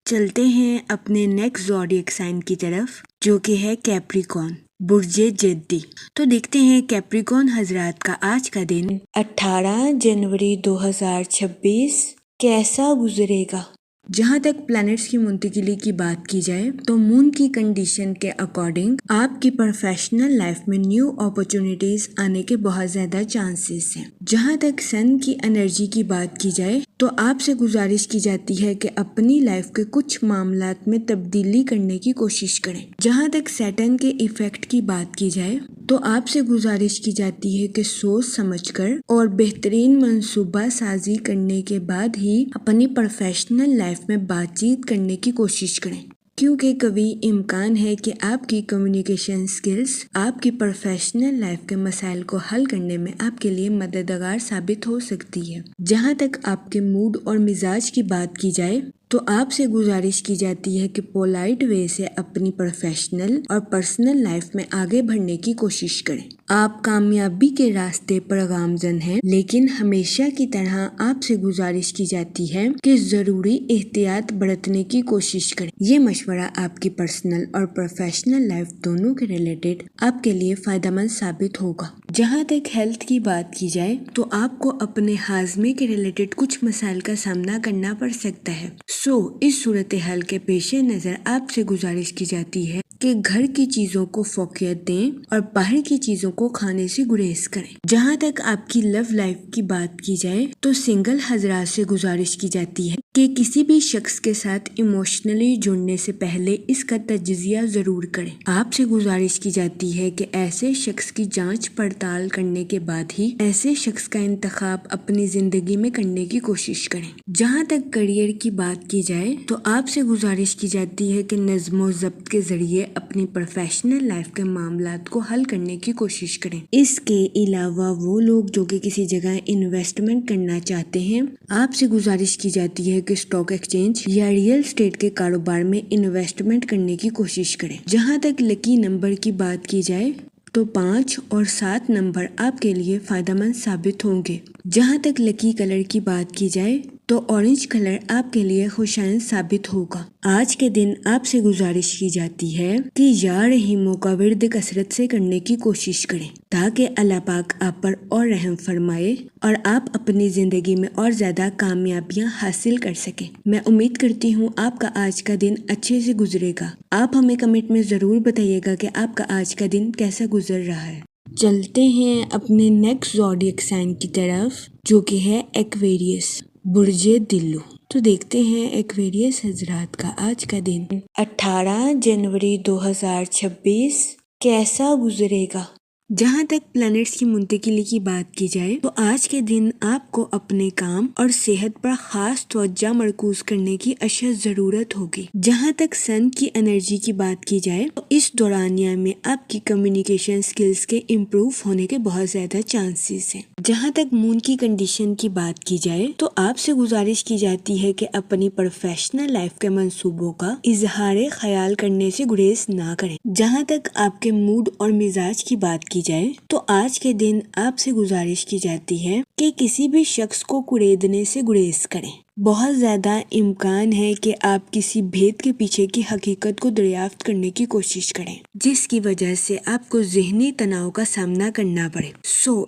چلتے ہیں اپنے نیکسٹ زوڈیک سائن کی طرف جو کہ ہے کیپریکون، برج جدی۔ تو دیکھتے ہیں کیپریکون حضرات کا آج کا دن 18 جنوری 2026 کیسا گزرے گا۔ جہاں تک پلانٹس کی منتقلی کی بات کی جائے تو مون کی کنڈیشن کے اکارڈنگ آپ کی پروفیشنل لائف میں نیو اپرچونٹیز آنے کے بہت زیادہ چانسز ہیں۔ جہاں تک سن کی انرجی کی بات کی جائے تو آپ سے گزارش کی جاتی ہے کہ اپنی لائف کے کچھ معاملات میں تبدیلی کرنے کی کوشش کریں۔ جہاں تک سیٹرن کے ایفیکٹ کی بات کی جائے تو آپ سے گزارش کی جاتی ہے کہ سوچ سمجھ کر اور بہترین منصوبہ سازی کرنے کے بعد ہی اپنی پروفیشنل لائف میں بات چیت کرنے کی کوشش کریں، کیونکہ کبھی امکان ہے کہ آپ کی کمیونیکیشن سکلز آپ کی پروفیشنل لائف کے مسائل کو حل کرنے میں آپ کے لیے مددگار ثابت ہو سکتی ہے۔ جہاں تک آپ کے موڈ اور مزاج کی بات کی جائے تو آپ سے گزارش کی جاتی ہے کہ پولائٹ وے سے اپنی پروفیشنل اور پرسنل لائف میں آگے بڑھنے کی کوشش کریں۔ آپ کامیابی کے راستے پر گامزن ہیں، لیکن ہمیشہ کی طرح آپ سے گزارش کی جاتی ہے کہ ضروری احتیاط برتنے کی کوشش کریں۔ یہ مشورہ آپ کی پرسنل اور پروفیشنل لائف دونوں کے ریلیٹڈ آپ کے لیے فائدہ مند ثابت ہوگا۔ جہاں تک ہیلتھ کی بات کی جائے تو آپ کو اپنے ہاضمے کے ریلیٹڈ کچھ مسائل کا سامنا کرنا پڑ سکتا ہے۔ اس صورتحال کے پیش نظر آپ سے گزارش کی جاتی ہے کہ گھر کی چیزوں کو فوقیت دیں اور باہر کی چیزوں کو کھانے سے گریز کریں۔ جہاں تک آپ کی لو لائف کی بات کی جائے تو سنگل حضرات سے گزارش کی جاتی ہے کہ کسی بھی شخص کے ساتھ ایموشنلی جڑنے سے پہلے اس کا تجزیہ ضرور کریں۔ آپ سے گزارش کی جاتی ہے کہ ایسے شخص کی جانچ پڑتال کرنے کے بعد ہی ایسے شخص کا انتخاب اپنی زندگی میں کرنے کی کوشش کریں۔ جہاں تک کریئر کی بات کی جائے تو آپ سے گزارش کی جاتی ہے کہ نظم و ضبط کے ذریعے اپنی پروفیشنل لائف کے معاملات کو حل کرنے کی کوشش کریں۔ اس کے علاوہ وہ لوگ جو کہ کسی جگہ انویسٹمنٹ کرنا چاہتے ہیں، آپ سے گزارش کی جاتی ہے کہ اسٹاک ایکسچینج یا ریئل اسٹیٹ کے کاروبار میں انویسٹمنٹ کرنے کی کوشش کریں۔ جہاں تک لکی نمبر کی بات کی جائے تو 5 اور 7 نمبر آپ کے لیے فائدہ مند ثابت ہوں گے۔ جہاں تک لکی کلر کی بات کی جائے تو اورنج کلر آپ کے لیے خوشائند ثابت ہوگا۔ آج کے دن آپ سے گزارش کی جاتی ہے کہ یا رحیموں کا ورد کثرت سے کرنے کی کوشش کریں تاکہ اللہ پاک آپ پر اور رحم فرمائے اور آپ اپنی زندگی میں اور زیادہ کامیابیاں حاصل کر سکیں۔ میں امید کرتی ہوں آپ کا آج کا دن اچھے سے گزرے گا۔ آپ ہمیں کمنٹ میں ضرور بتائیے گا کہ آپ کا آج کا دن کیسا گزر رہا ہے۔ چلتے ہیں اپنے نیکسٹ زوڈیک سائن کی طرف جو کہ ہے ایکویریس، برج دلو۔ تو دیکھتے ہیں ایکویریس حضرات کا آج کا دن 18 جنوری 2026 کیسا گزرے گا۔ جہاں تک پلانٹس کی منتقلی کی بات کی جائے تو آج کے دن آپ کو اپنے کام اور صحت پر خاص توجہ مرکوز کرنے کی اشد ضرورت ہوگی۔ جہاں تک سن کی انرجی کی بات کی جائے تو اس دورانیہ میں آپ کی کمیونیکیشن سکلز کے امپروو ہونے کے بہت زیادہ چانسز ہیں۔ جہاں تک مون کی کنڈیشن کی بات کی جائے تو آپ سے گزارش کی جاتی ہے کہ اپنی پروفیشنل لائف کے منصوبوں کا اظہار خیال کرنے سے گریز نہ کریں۔ جہاں تک آپ کے موڈ اور مزاج کی بات کی جائے تو آج کے دن آپ سے گزارش کی جاتی ہے کہ کسی بھی شخص کو کریدنے سے گریز کریں۔ بہت زیادہ امکان ہے کہ آپ کسی بھید کے پیچھے کی حقیقت کو دریافت کرنے کی کوشش کریں جس کی وجہ سے آپ کو ذہنی تناؤ کا سامنا کرنا پڑے۔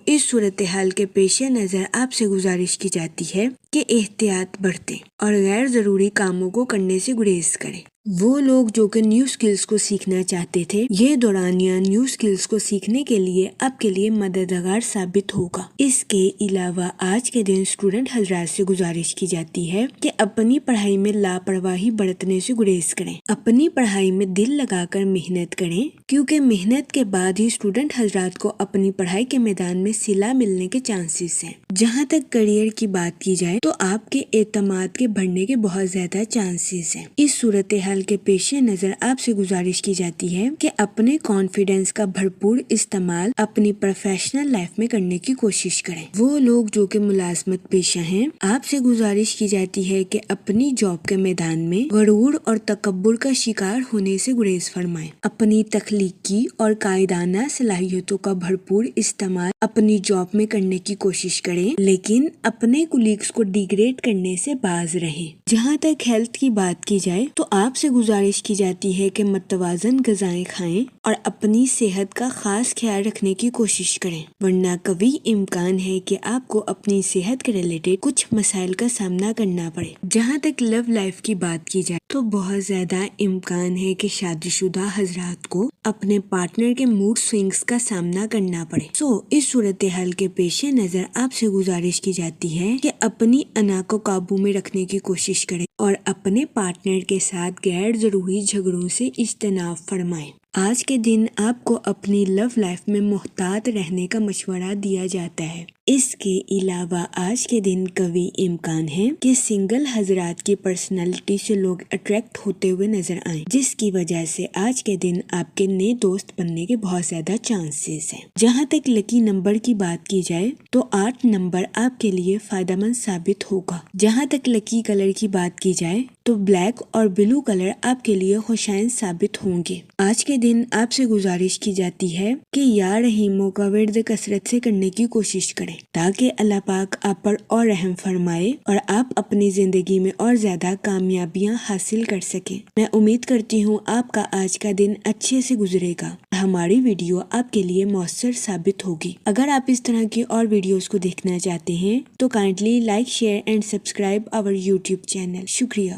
اس صورتحال کے پیش نظر آپ سے گزارش کی جاتی ہے کہ احتیاط برتیں اور غیر ضروری کاموں کو کرنے سے گریز کریں۔ وہ لوگ جو کہ نیو سکلز کو سیکھنا چاہتے تھے، یہ دورانیہ نیو سکلز کو سیکھنے کے لیے آپ کے لیے مددگار ثابت ہوگا۔ اس کے علاوہ آج کے دن اسٹوڈنٹ حضرات سے گزارش کی جاتی ہے کہ اپنی پڑھائی میں لاپرواہی برتنے سے گریز کریں۔ اپنی پڑھائی میں دل لگا کر محنت کریں کیونکہ محنت کے بعد ہی اسٹوڈنٹ حضرات کو اپنی پڑھائی کے میدان میں صلہ ملنے کے چانسز ہیں۔ جہاں تک کریئر کی بات کی جائے تو آپ کے اعتماد کے بڑھنے کے بہت زیادہ چانسز ہیں۔ اس صورتحال صورتحال کے پیش نظر آپ سے گزارش کی جاتی ہے کہ اپنے کانفیڈنس کا بھرپور استعمال اپنی پروفیشنل لائف میں کرنے کی کوشش کریں۔ وہ لوگ جو کہ ملازمت پیشہ ہیں، آپ سے گزارش کی جاتی ہے کہ اپنی جاب کے میدان میں غرور اور تکبر کا شکار ہونے سے گریز فرمائیں۔ اپنی تخلیقی اور قائدانہ صلاحیتوں کا بھرپور استعمال اپنی جاب میں کرنے کی کوشش کریں، لیکن اپنے کولیگز کو ڈیگریڈ کرنے سے باز رہیں۔ جہاں تک ہیلتھ کی بات کی جائے تو آپ سے گزارش کی جاتی ہے کہ متوازن غذائیں کھائیں اور اپنی صحت کا خاص خیال رکھنے کی کوشش کریں، ورنہ قوی امکان ہے کہ آپ کو اپنی صحت کے ریلیٹڈ کچھ مسائل کا سامنا کرنا پڑے۔ جہاں تک لو لائف کی بات کی جائے تو بہت زیادہ امکان ہے کہ شادی شدہ حضرات کو اپنے پارٹنر کے موڈ سوئنگز کا سامنا کرنا پڑے۔ اس صورتحال کے پیش نظر آپ سے گزارش کی جاتی ہے کہ اپنی انا کو قابو میں رکھنے کی کوشش کریں اور اپنے پارٹنر کے ساتھ غیر ضروری جھگڑوں سے اجتناب فرمائیں۔ آج کے دن آپ کو اپنی لو لائف میں محتاط رہنے کا مشورہ دیا جاتا ہے۔ اس کے علاوہ آج کے دن قوی امکان ہے کہ سنگل حضرات کی پرسنالٹی سے لوگ اٹریکٹ ہوتے ہوئے نظر آئیں، جس کی وجہ سے آج کے دن آپ کے نئے دوست بننے کے بہت زیادہ چانسز ہیں۔ جہاں تک لکی نمبر کی بات کی جائے تو 8 نمبر آپ کے لیے فائدہ مند ثابت ہوگا۔ جہاں تک لکی کلر کی بات کی جائے تو بلیک اور بلو کلر آپ کے لیے خوشائن ثابت ہوں گے۔ آج کے دن آپ سے گزارش کی جاتی ہے کہ یا رحیموں کا ورد کثرت سے کرنے کی کوشش کریں تاکہ اللہ پاک آپ پر اور رحم فرمائے اور آپ اپنی زندگی میں اور زیادہ کامیابیاں حاصل کر سکیں۔ میں امید کرتی ہوں آپ کا آج کا دن اچھے سے گزرے گا۔ ہماری ویڈیو آپ کے لیے مؤثر ثابت ہوگی۔ اگر آپ اس طرح کی اور ویڈیوز کو دیکھنا چاہتے ہیں تو kindly like, share and subscribe our YouTube channel. شکریہ۔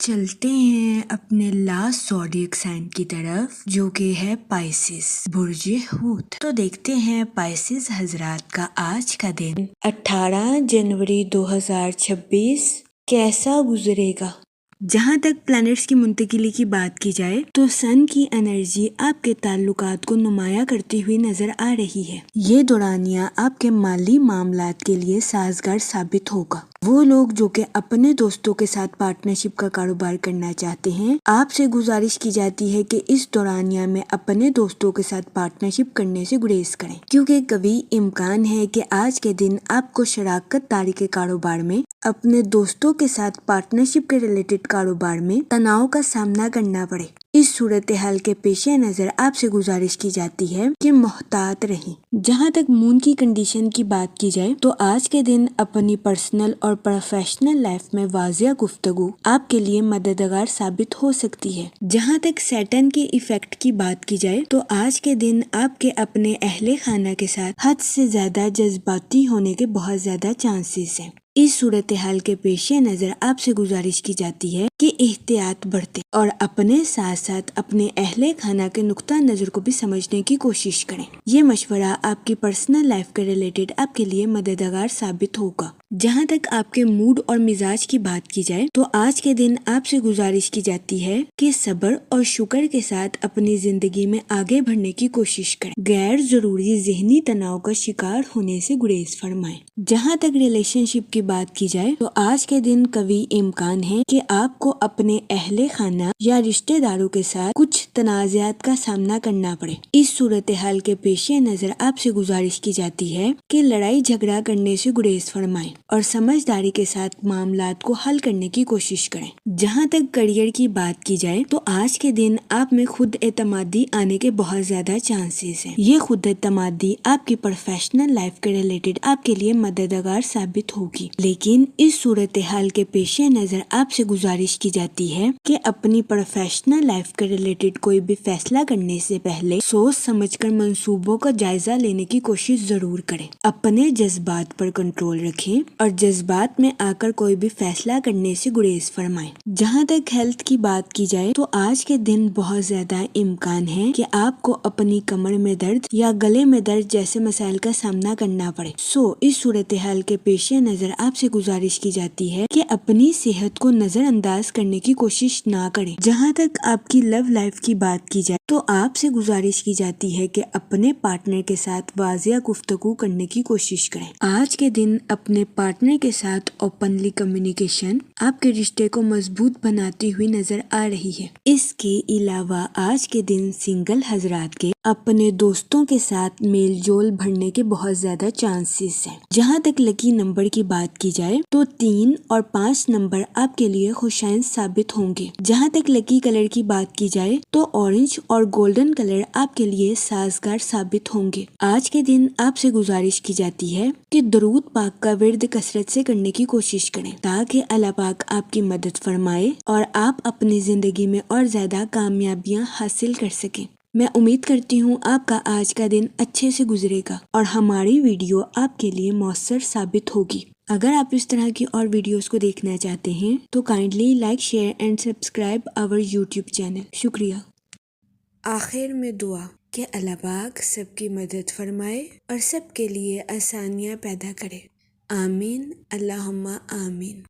چلتے ہیں اپنے لاسٹ زوڈیک سائن کی طرف جو کہ ہے پائسس، برج حوت۔ تو دیکھتے ہیں پائسس حضرات کا آج کا دن 18 جنوری 2026 کیسا گزرے گا۔ جہاں تک پلانٹس کی منتقلی کی بات کی جائے تو سن کی انرجی آپ کے تعلقات کو نمایاں کرتی ہوئی نظر آ رہی ہے۔ یہ دورانیہ آپ کے مالی معاملات کے لیے سازگار ثابت ہوگا۔ وہ لوگ جو کہ اپنے دوستوں کے ساتھ پارٹنرشپ کا کاروبار کرنا چاہتے ہیں، آپ سے گزارش کی جاتی ہے کہ اس دورانیہ میں اپنے دوستوں کے ساتھ پارٹنرشپ کرنے سے گریز کریں، کیونکہ قوی امکان ہے کہ آج کے دن آپ کو شراکت داری کے کاروبار میں اپنے دوستوں کے ساتھ پارٹنرشپ کے ریلیٹڈ کاروبار میں تناؤ کا سامنا کرنا پڑے۔ اس صورتحال کے پیش نظر آپ سے گزارش کی جاتی ہے کہ محتاط رہیں۔ جہاں تک مون کی کنڈیشن کی بات کی جائے تو آج کے دن اپنی پرسنل اور پروفیشنل لائف میں واضح گفتگو آپ کے لیے مددگار ثابت ہو سکتی ہے۔ جہاں تک سیٹن کے ایفیکٹ کی بات کی جائے تو آج کے دن آپ کے اپنے اہل خانہ کے ساتھ حد سے زیادہ جذباتی ہونے کے بہت زیادہ چانسز ہیں۔ اس صورتحال کے پیش نظر آپ سے گزارش کی جاتی ہے کہ احتیاط برتیں اور اپنے ساتھ ساتھ اپنے اہل خانہ کے نقطہ نظر کو بھی سمجھنے کی کوشش کریں۔ یہ مشورہ آپ کی پرسنل لائف کے ریلیٹڈ آپ کے لیے مددگار ثابت ہوگا۔ جہاں تک آپ کے موڈ اور مزاج کی بات کی جائے تو آج کے دن آپ سے گزارش کی جاتی ہے کہ صبر اور شکر کے ساتھ اپنی زندگی میں آگے بڑھنے کی کوشش کریں، غیر ضروری ذہنی تناؤ کا شکار ہونے سے گریز فرمائیں۔ جہاں تک ریلیشن شپ کی بات کی جائے تو آج کے دن قوی امکان ہے کہ آپ کو اپنے اہل خانہ یا رشتہ داروں کے ساتھ کچھ تنازعات کا سامنا کرنا پڑے۔ اس صورتحال کے پیش نظر آپ سے گزارش کی جاتی ہے کہ لڑائی جھگڑا کرنے سے گریز فرمائیں اور سمجھداری کے ساتھ معاملات کو حل کرنے کی کوشش کریں۔ جہاں تک کریئر کی بات کی جائے تو آج کے دن آپ میں خود اعتمادی آنے کے بہت زیادہ چانسز ہیں۔ یہ خود اعتمادی آپ کی پروفیشنل لائف کے ریلیٹڈ آپ کے لیے مددگار ثابت ہوگی، لیکن اس صورتحال کے پیش نظر آپ سے گزارش کی جاتی ہے کہ اپنی پروفیشنل لائف کے ریلیٹڈ کوئی بھی فیصلہ کرنے سے پہلے سوچ سمجھ کر منصوبوں کا جائزہ لینے کی کوشش ضرور کریں۔ اپنے جذبات پر کنٹرول رکھیں اور جذبات میں آ کر کوئی بھی فیصلہ کرنے سے گریز فرمائیں۔ جہاں تک ہیلتھ کی بات کی جائے تو آج کے دن بہت زیادہ امکان ہے کہ آپ کو اپنی کمر میں درد یا گلے میں درد جیسے مسائل کا سامنا کرنا پڑے۔ اس صورتحال کے پیش نظر آپ سے گزارش کی جاتی ہے کہ اپنی صحت کو نظر انداز کرنے کی کوشش نہ کریں۔ جہاں تک آپ کی لو لائف کی بات کی جائے تو آپ سے گزارش کی جاتی ہے کہ اپنے پارٹنر کے ساتھ واضح گفتگو کرنے کی کوشش کریں۔ آج کے دن اپنے پارٹنر کے ساتھ اوپنلی کمیونیکیشن آپ کے رشتے کو مضبوط بناتی ہوئی نظر آ رہی ہے۔ اس کے علاوہ آج کے دن سنگل حضرات کے اپنے دوستوں کے ساتھ میل جول بڑھنے کے بہت زیادہ چانسز ہیں۔ جہاں تک لکی نمبر کی بات کی جائے تو 3 اور 5 نمبر آپ کے لیے خوشائن ثابت ہوں گے۔ جہاں تک لکی کلر کی بات کی جائے تو اورنج اور گولڈن کلر آپ کے لیے سازگار ثابت ہوں گے۔ آج کے دن آپ سے گزارش کی جاتی ہے کہ درود پاک کا ورد کثرت سے کرنے کی کوشش کریں تاکہ اللہ پاک آپ کی مدد فرمائے اور آپ اپنی زندگی میں اور زیادہ کامیابیاں حاصل کر سکیں۔ میں امید کرتی ہوں آپ کا آج کا دن اچھے سے گزرے گا اور ہماری ویڈیو آپ کے لیے مؤثر ثابت ہوگی۔ اگر آپ اس طرح کی اور ویڈیوز کو دیکھنا چاہتے ہیں تو kindly like, share and subscribe our YouTube channel. شکریہ۔ آخر میں دعا کہ اللہ پاک سب کی مدد فرمائے اور سب کے لیے آسانیاں پیدا کرے۔ آمین، اللہم آمین۔